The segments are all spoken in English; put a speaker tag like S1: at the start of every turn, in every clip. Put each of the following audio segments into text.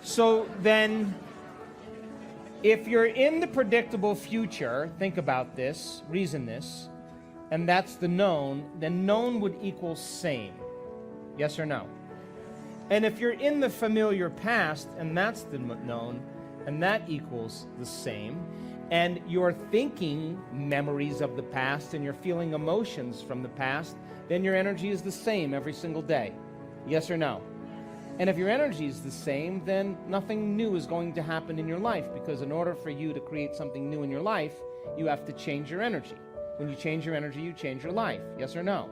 S1: So then, if you're in the predictable future, think about this, reason this, and that's the known, then known would equal same. Yes or no? And if you're in the familiar past, and that's the known, and that equals the same, and you're thinking memories of the past and you're feeling emotions from the past, then your energy is the same every single day. Yes or no? And if your energy is the same, then nothing new is going to happen in your life, because in order for you to create something new in your life, you have to change your energy. When you change your energy, you change your life. Yes or no?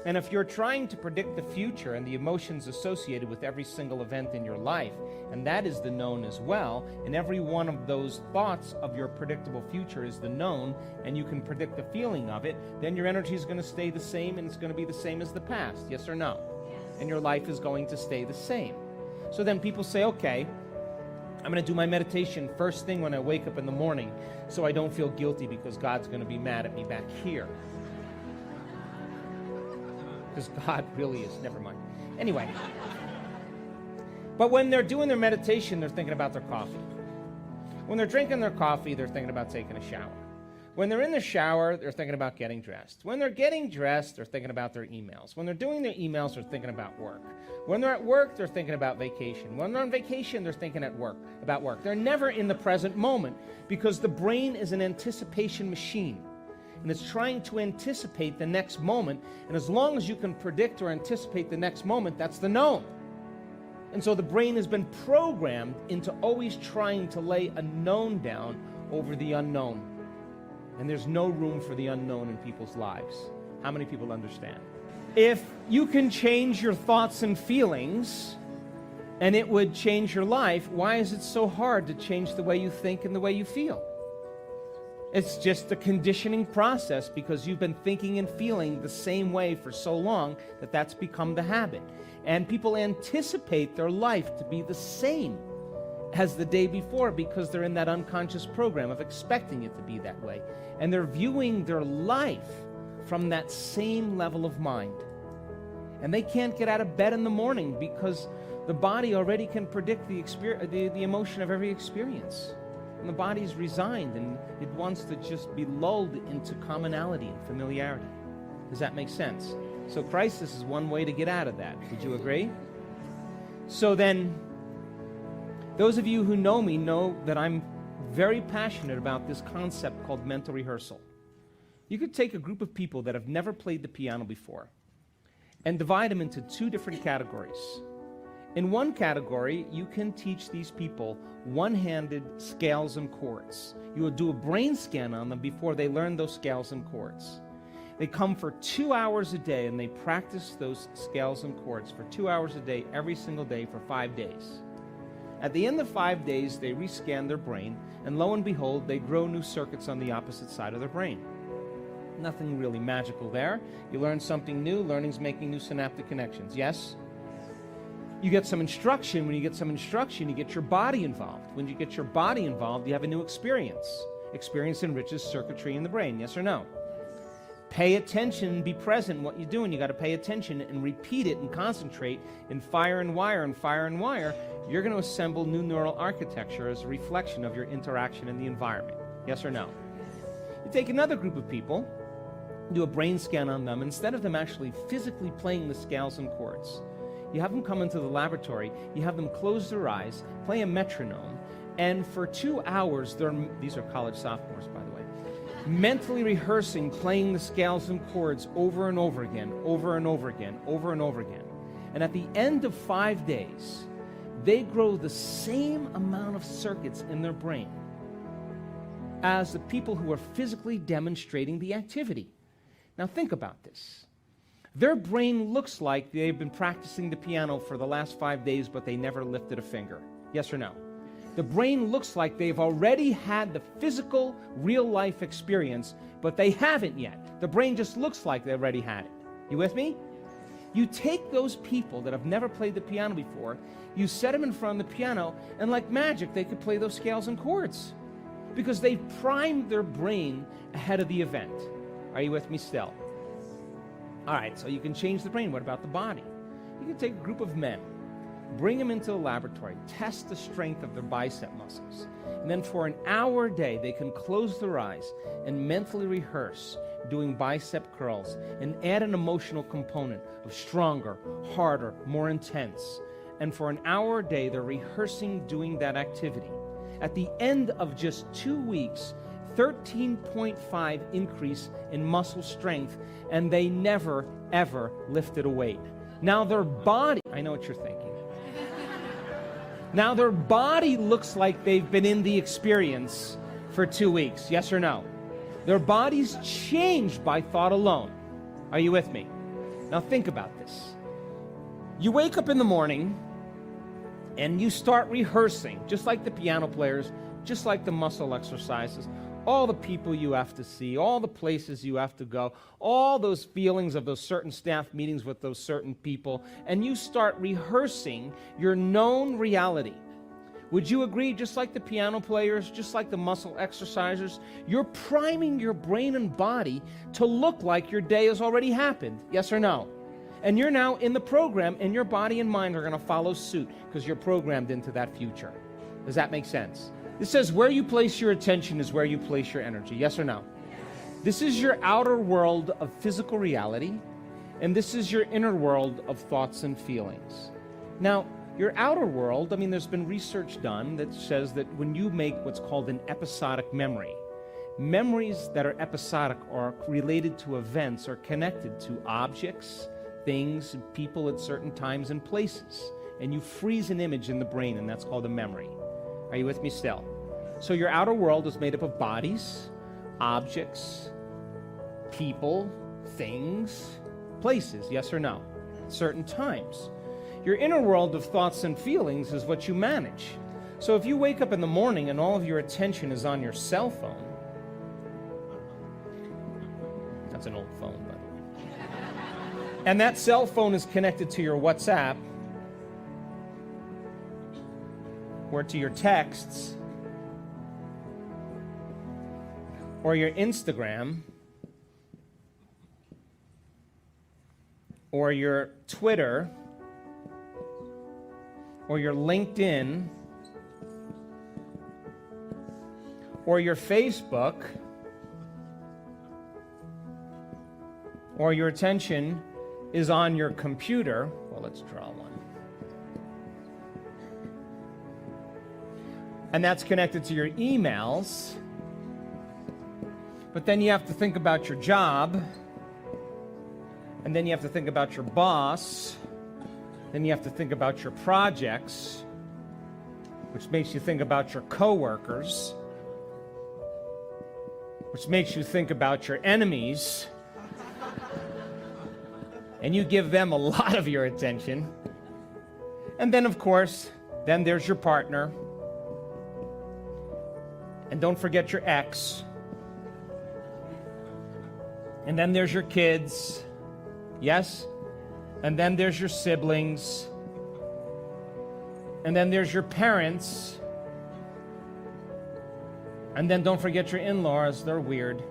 S1: And if you're trying to predict the future and the emotions associated with every single event in your life, and that is the known as well, and every one of those thoughts of your predictable future is the known, and you can predict the feeling of it, then your energy is going to stay the same, and it's going to be the same as the past. Yes or no? And your life is going to stay the same. So then people say, okay, I'm going to do my meditation first thing when I wake up in the morning so I don't feel guilty because God's going to be mad at me back here. Because God really is, never mind. Anyway. But when they're doing their meditation, they're thinking about their coffee. When they're drinking their coffee, they're thinking about taking a shower. When they're in the shower, they're thinking about getting dressed. When they're getting dressed, they're thinking about their emails. When they're doing their emails, they're thinking about work. When they're at work, they're thinking about vacation. When they're on vacation, they're thinking about work. They're never in the present moment because the brain is an anticipation machine. And it's trying to anticipate the next moment. And as long as you can predict or anticipate the next moment, that's the known. And so the brain has been programmed into always trying to lay a known down over the unknown. And there's no room for the unknown in people's lives. How many people understand? If you can change your thoughts and feelings, and it would change your life, why is it so hard to change the way you think and the way you feel? It's just a conditioning process because you've been thinking and feeling the same way for so long that that's become the habit. And people anticipate their life to be the same as the day before because they're in that unconscious program of expecting it to be that way. And they're viewing their life from that same level of mind. And they can't get out of bed in the morning because the body already can predict the emotion of every experience. And the body's resigned and it wants to just be lulled into commonality and familiarity. Does that make sense? So crisis is one way to get out of that. Would you agree? So then, those of you who know me know that I'm very passionate about this concept called mental rehearsal. You could take a group of people that have never played the piano before and divide them into two different categories. In one category, you can teach these people one-handed scales and chords. You will do a brain scan on them before they learn those scales and chords. They come for 2 hours a day and they practice those scales and chords for 2 hours a day, every single day for 5 days. At the end of 5 days, they rescan their brain, and lo and behold, they grow new circuits on the opposite side of their brain. Nothing really magical there. You learn something new, learning's making new synaptic connections. Yes? You get some instruction. When you get some instruction, you get your body involved. When you get your body involved, you have a new experience. Experience enriches circuitry in the brain. Yes or no? Pay attention, be present in what you're doing. You got to pay attention and repeat it and concentrate and fire and wire and fire and wire. You're going to assemble new neural architecture as a reflection of your interaction in the environment. Yes or no? You take another group of people, do a brain scan on them. Instead of them actually physically playing the scales and chords, you have them come into the laboratory, you have them close their eyes, play a metronome, and for 2 hours, these are college sophomores, by the way, mentally rehearsing playing the scales and chords over and over again, over and over again, over and over again. And at the end of 5 days, they grow the same amount of circuits in their brain as the people who are physically demonstrating the activity. Now think about this. Their brain looks like they've been practicing the piano for the last 5 days, but they never lifted a finger. Yes or no? The brain looks like they've already had the physical, real-life experience, but they haven't yet. The brain just looks like they already had it. You with me? You take those people that have never played the piano before, you set them in front of the piano, and like magic, they could play those scales and chords because they've primed their brain ahead of the event. Are you with me still? All right, so you can change the brain. What about the body? You can take a group of men. bring them into the laboratory, test the strength of their bicep muscles, and then for an hour a day, they can close their eyes and mentally rehearse doing bicep curls and add an emotional component of stronger, harder, more intense. And for an hour a day, they're rehearsing doing that activity. At the end of just 2 weeks, 13.5 increase in muscle strength, and they never, ever lifted a weight. Now their body, I know what you're thinking. Now their body looks like they've been in the experience for 2 weeks, yes or no? Their body's changed by thought alone. Are you with me? Now think about this. You wake up in the morning and you start rehearsing, just like the piano players, just like the muscle exercises, all the people you have to see, all the places you have to go, all those feelings of those certain staff meetings with those certain people, and you start rehearsing your known reality. Would you agree, just like the piano players, just like the muscle exercisers, you're priming your brain and body to look like your day has already happened, yes or no? And you're now in the program, and your body and mind are going to follow suit because you're programmed into that future. Does that make sense? It says where you place your attention is where you place your energy. Yes or no? Yes. This is your outer world of physical reality, and this is your inner world of thoughts and feelings. Now, your outer world, there's been research done that says that when you make what's called an episodic memory, memories that are episodic or related to events are connected to objects, things, and people at certain times and places. And you freeze an image in the brain, and that's called a memory. Are you with me still? So your outer world is made up of bodies, objects, people, things, places, yes or no? Certain times. Your inner world of thoughts and feelings is what you manage. So if you wake up in the morning and all of your attention is on your cell phone, that's an old phone, by the way, and that cell phone is connected to your WhatsApp, or to your texts, or your Instagram, or your Twitter, or your LinkedIn, or your Facebook, or your attention is on your computer. Well, let's draw one. And that's connected to your emails. But then you have to think about your job. And then you have to think about your boss. Then you have to think about your projects, which makes you think about your coworkers, which makes you think about your enemies. And you give them a lot of your attention. And then, of course, then there's your partner. And don't forget your ex. And then there's your kids. Yes? And then there's your siblings. And then there's your parents. And then don't forget your in-laws. They're weird.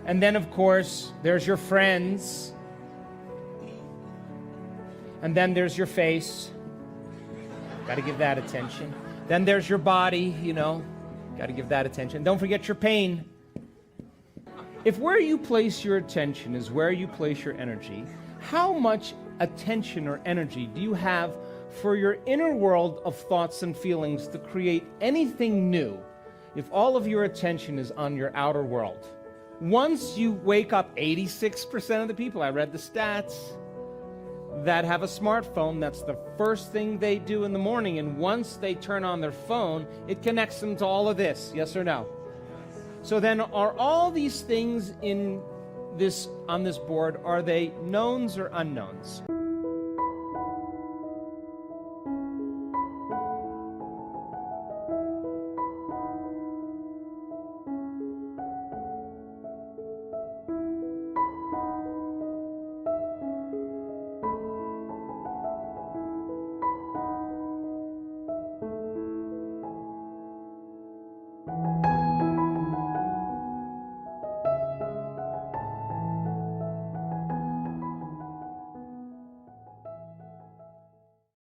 S1: And then, of course, there's your friends. And then there's your face. Got to give that attention. Then there's your body, got to give that attention. Don't forget your pain. If where you place your attention is where you place your energy, how much attention or energy do you have for your inner world of thoughts and feelings to create anything new if all of your attention is on your outer world? Once you wake up, 86% of the people, I read the stats, that have a smartphone, that's the first thing they do in the morning. And once they turn on their phone, it connects them to all of this. Yes or no? So then, are all these things on this board, are they knowns or unknowns?